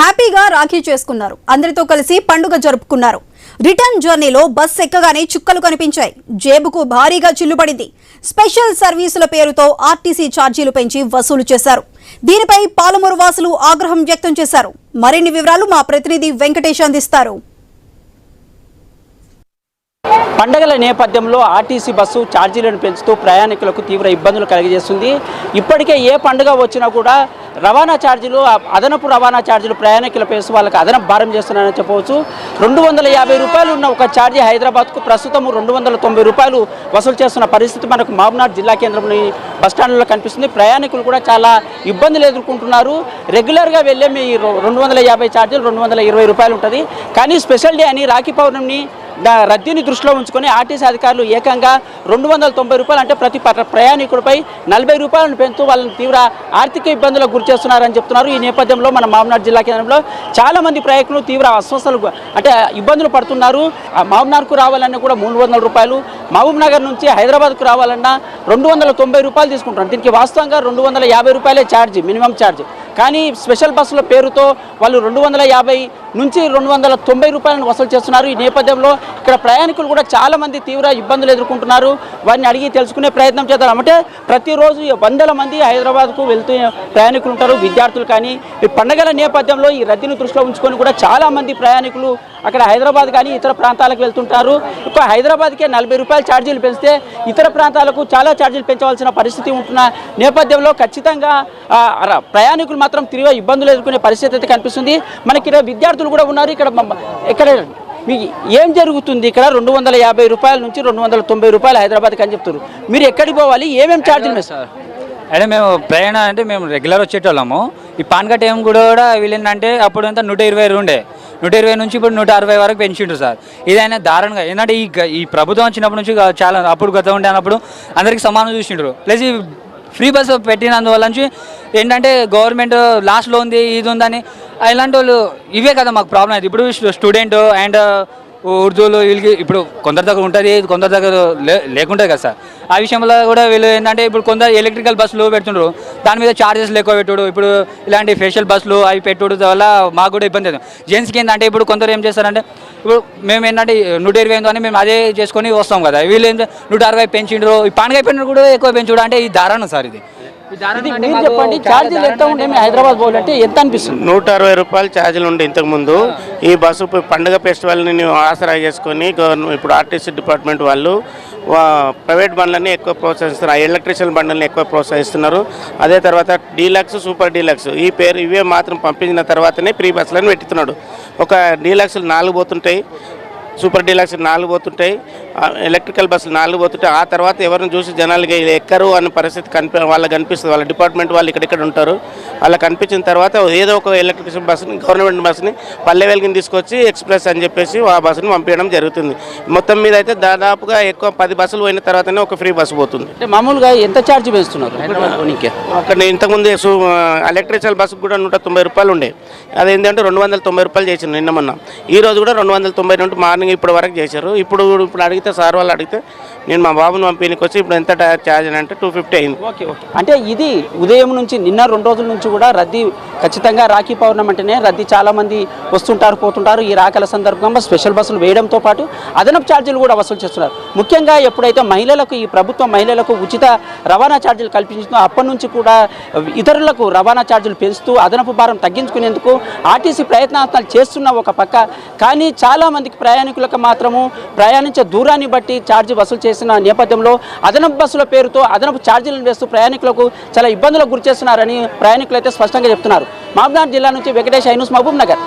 హ్యాపీగా రాఖీ చేసుకున్నారు. అందరితో కలిసి పండుగ జరుపుకున్నారు. రిటర్న్ జర్నీలో బస్ ఎక్కగానే చుక్కలు కనిపించాయి. జేబుకు భారీగా చిల్లుపడింది. స్పెషల్ సర్వీసుల పేరుతో ఆర్టీసీ ఛార్జీలు పెంచి వసూలు చేశారు. దీనిపై పాలమూరు వాసులు ఆగ్రహం వ్యక్తం చేశారు. మరిన్ని వివరాలు మా ప్రతినిధి వెంకటేష్ అందిస్తారు. పండగల నేపథ్యంలో ఆర్టీసీ బస్సు ఛార్జీలను పెంచుతూ ప్రయాణికులకు తీవ్ర ఇబ్బందులు కలిగజేస్తుంది. ఇప్పటికే ఏ పండుగ వచ్చినా కూడా రవాణా ఛార్జీలు, అదనపు రవాణా ఛార్జీలు ప్రయాణికుల పేసు వాళ్ళకి అదనపు భారం చేస్తున్నారని చెప్పవచ్చు. 250 రూపాయలు ఉన్న ఒక ఛార్జీ హైదరాబాద్కు ప్రస్తుతం 290 రూపాయలు వసూలు చేస్తున్న పరిస్థితి మనకు మహబూబ్నగర్ జిల్లా కేంద్రంలోని బస్టాండ్లో కనిపిస్తుంది. ప్రయాణికులు కూడా చాలా ఇబ్బందులు ఎదుర్కొంటున్నారు. రెగ్యులర్గా వెళ్ళే మీ 250 ఛార్జీలు 220 రూపాయలు ఉంటుంది. కానీ స్పెషల్ డే అని రాఖీ పౌర్ణమిని రద్దీని దృష్టిలో ఉంచుకొని ఆర్టీసీ అధికారులు ఏకంగా 290 రూపాయలు అంటే ప్రతి ప్రయాణికుడిపై 40 రూపాయలను పెంచుతూ వాళ్ళని తీవ్ర ఆర్థిక ఇబ్బందులకు గురి చేస్తున్నారని చెప్తున్నారు. ఈ నేపథ్యంలో మన మహబూబ్నగర్ జిల్లా కేంద్రంలో చాలా మంది ప్రయాణికులు తీవ్ర అస్వస్థలు అంటే ఇబ్బందులు పడుతున్నారు. మహబూబ్నగర్కు రావాలన్నా కూడా 300 రూపాయలు, మహబూబ్నగర్ నుంచి హైదరాబాద్కు రావాలన్నా 290 రూపాయలు తీసుకుంటున్నారు. దీనికి వాస్తవంగా 250 రూపాయలే ఛార్జ్, మినిమం ఛార్జ్. కానీ స్పెషల్ బస్సుల పేరుతో వాళ్ళు 250 నుంచి 290 రూపాయలను వసూలు చేస్తున్నారు. ఈ నేపథ్యంలో ఇక్కడ ప్రయాణికులు కూడా చాలా మంది తీవ్ర ఇబ్బందులు ఎదుర్కొంటున్నారు. వారిని అడిగి తెలుసుకునే ప్రయత్నం చేద్దాం. అంటే ప్రతిరోజు వందల మంది హైదరాబాద్కు వెళ్తూ ప్రయాణికులు ఉంటారు, విద్యార్థులు. కానీ ఈ పండుగల నేపథ్యంలో ఈ రద్దీని దృష్టిలో ఉంచుకొని కూడా చాలా మంది ప్రయాణికులు అక్కడ హైదరాబాద్ కానీ ఇతర ప్రాంతాలకు వెళ్తుంటారు. ఎక్కువ హైదరాబాద్కే 40 రూపాయల ఛార్జీలు పెంచితే ఇతర ప్రాంతాలకు చాలా ఛార్జీలు పెంచవలసిన పరిస్థితి ఉంటున్న నేపథ్యంలో ఖచ్చితంగా ప్రయాణికులు మాత్రం తీవ్ర ఇబ్బందులు ఎదుర్కొనే పరిస్థితి అయితే కనిపిస్తుంది. మనకి విద్యార్థులు కూడా ఉన్నారు. ఇక్కడ మీకు ఏం జరుగుతుంది? ఇక్కడ 250 రూపాయల నుంచి 290 రూపాయలు హైదరాబాద్కి అని చెప్తున్నారు. మీరు ఎక్కడికి పోవాలి? ఏమేమి ఛార్జీలు ఉన్నాయి సార్? అంటే మేము ప్రయాణం అంటే మేము రెగ్యులర్ వచ్చేటోళ్ళము. ఈ పాన్ కార్డ్ ఏం కూడా వీళ్ళేంటంటే అప్పుడు అంతా 120 ఉండే, 120 నుంచి ఇప్పుడు 160 వరకు పెంచిండ్రు సార్. ఇదైనా దారుణంగా. ఏంటంటే ఈ ప్రభుత్వం వచ్చినప్పటి నుంచి చాలా అప్పుడు గత ఉండే అన్నప్పుడు అందరికీ సమానం చూసిండ్రు. ప్లస్ ఈ ఫ్రీ బస్సు పెట్టినందువల్ల నుంచి ఏంటంటే గవర్నమెంట్ లాస్ట్లో ఉంది, ఇది ఉందని ఇలాంటి వాళ్ళు ఇవే కదా మాకు ప్రాబ్లం అయితే. ఇప్పుడు స్టూడెంట్ అండ్ ఉర్దూలు వీళ్ళకి ఇప్పుడు కొందరి దగ్గర ఉంటుంది, కొందరి దగ్గర లేకుంటుంది కదా సార్. ఆ విషయంలో కూడా వీళ్ళు ఏంటంటే ఇప్పుడు కొందరు ఎలక్ట్రికల్ బస్సులు పెడుతుండ్రు, దాని మీద ఛార్జెస్ ఎక్కువ పెట్టుడు. ఇప్పుడు ఇలాంటి ఫేషియల్ బస్సులు అవి పెట్టుడు వల్ల మాకు కూడా ఇబ్బంది అవుతుంది. జెంట్స్కి ఏంటంటే ఇప్పుడు కొందరు ఏం చేస్తారంటే ఇప్పుడు మేము ఏంటంటే 120 అని మేము అదే చేసుకొని వస్తాం కదా. వీళ్ళు ఏంటంటే 160 పెంచిండ్రు. ఈ పండుగ అయిపోయిన కూడా ఎక్కువ పెంచుడు అంటే ఈ దారుణం సార్. ఇది మీరు చెప్పండి, ఛార్జీలు ఎంత ఉంటే హైదరాబాద్ పోవాలంటే ఎంత అనిపిస్తుంది? 160 రూపాయలు ఛార్జీలు ఉండే ఇంతకుముందు. ఈ బస్సు పండుగ ఫెస్టివల్ని ఆసరా చేసుకొని ఇప్పుడు ఆర్టీసీ డిపార్ట్మెంట్ వాళ్ళు ప్రైవేట్ బండ్లని ఎక్కువ ప్రోత్సహిస్తున్నారు, ఎలక్ట్రిషియన్ బండ్లని ఎక్కువ ప్రోత్సహిస్తున్నారు. అదే తర్వాత డీలక్స్, సూపర్ డీలక్స్ ఈ పేరు ఇవే మాత్రం పంపించిన తర్వాతనే ఫ్రీ బస్సులను పెట్టుతున్నాడు. ఒక డీలక్స్లు 4 పోతుంటాయి, సూపర్ డీలక్స్ 4 పోతుంటాయి, ఎలక్ట్రికల్ బస్సులు 4 పోతుంటాయి. ఆ తర్వాత ఎవరిని చూసి జనాలకి ఎక్కరు అనే పరిస్థితి వాళ్ళకి కనిపిస్తుంది. వాళ్ళ డిపార్ట్మెంట్ వాళ్ళు ఇక్కడెక్కడ ఉంటారు, వాళ్ళకి కనిపించిన తర్వాత ఏదో ఒక ఎలక్ట్రికల్ బస్సుని, గవర్నమెంట్ బస్సుని పల్లె వెలుగుని తీసుకొచ్చి ఎక్స్ప్రెస్ అని చెప్పేసి ఆ బస్సుని పంపించడం జరుగుతుంది. మొత్తం మీద అయితే దాదాపుగా ఎక్కువ 10 బస్సులు పోయిన తర్వాతనే ఒక ఫ్రీ బస్సు పోతుంది. అంటే మామూలుగా ఎంత ఛార్జ్ వేస్తున్నారు? అక్కడ ఇంతకుముందు ఎలక్ట్రికల్ బస్సుకు కూడా 190 రూపాయలు ఉండే, అదేంటంటే 290 రూపాయలు చేసింది నిన్న మొన్న. ఈ రోజు కూడా 290 నుండి మార్నింగ్ ఇప్పటి వరకు చేశారు. ఇప్పుడు అడిగితే సార్ వాళ్ళు అడిగితే నేను మా బాబుని పంపిణీకి వచ్చి ఇప్పుడు ఎంత ఛార్జ్ అంటే 250 అయింది. ఓకే. అంటే ఇది ఉదయం నుంచి నిన్న 2 రోజుల నుంచి కూడా రద్దీ ఖచ్చితంగా రాఖీ పౌర్ణమి అంటేనే రద్దీ చాలా మంది వస్తుంటారు, పోతుంటారు. ఈ రాఖల సందర్భంగా స్పెషల్ బస్సులు వేయడంతో పాటు అదనపు ఛార్జీలు కూడా వసూలు చేస్తున్నారు. ముఖ్యంగా ఎప్పుడైతే మహిళలకు ఈ ప్రభుత్వం మహిళలకు ఉచిత రవాణా ఛార్జీలు కల్పించిందో అప్పటి నుంచి కూడా ఇతరులకు రవాణా ఛార్జీలు పెంచుతూ అదనపు భారం తగ్గించుకునేందుకు ఆర్టీసీ ప్రయత్నాలు చేస్తున్న ఒక పక్క. కానీ చాలా మందికి ప్రయాణికులకు మాత్రము ప్రయాణించే దూరాన్ని బట్టి ఛార్జీ వసూలు చేసిన నేపథ్యంలో అదనపు బస్సుల పేరుతో అదనపు ఛార్జీలను వేస్తూ ప్రయాణికులకు చాలా ఇబ్బందులకు గురి చేస్తున్నారని ప్రయాణికులు అయితే స్పష్టంగా చెప్తున్నారు. మహబూబ్నగర్ జిల్లా నుంచి వెంకటేష్, ఐ న్యూస్, మహబూబ్నగర్.